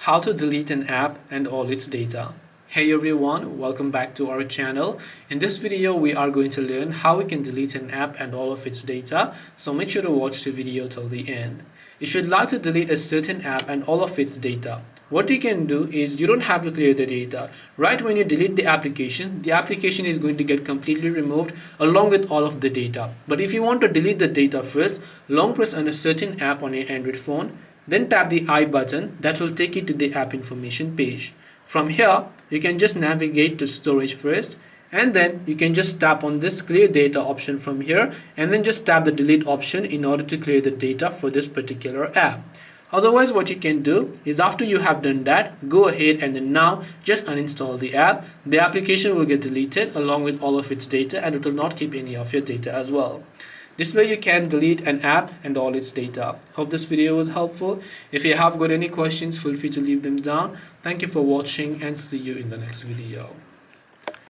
How to delete an app and all its data. Hey everyone, welcome back to our channel. In this video we are going to learn how we can delete an app and all of its data, so make sure to watch the video till the end. If you'd like to delete a certain app and all of its data, what you can do is you don't have to clear the data. Right when you delete the application is going to get completely removed along with all of the data. But if you want to delete the data first, long press on a certain app on your Android phone, then tap the I button. That will take you to the app information page. From here, you can just navigate to storage first, and then you can just tap on this clear data option from here, and then just tap the delete option in order to clear the data for this particular app. Otherwise, what you can do is after you have done that, go ahead and then now just uninstall the app. The application will get deleted along with all of its data, and it will not keep any of your data as well. This way you can delete an app and all its data. Hope this video was helpful. If you have got any questions, feel free to leave them down. Thank you for watching and see you in the next video.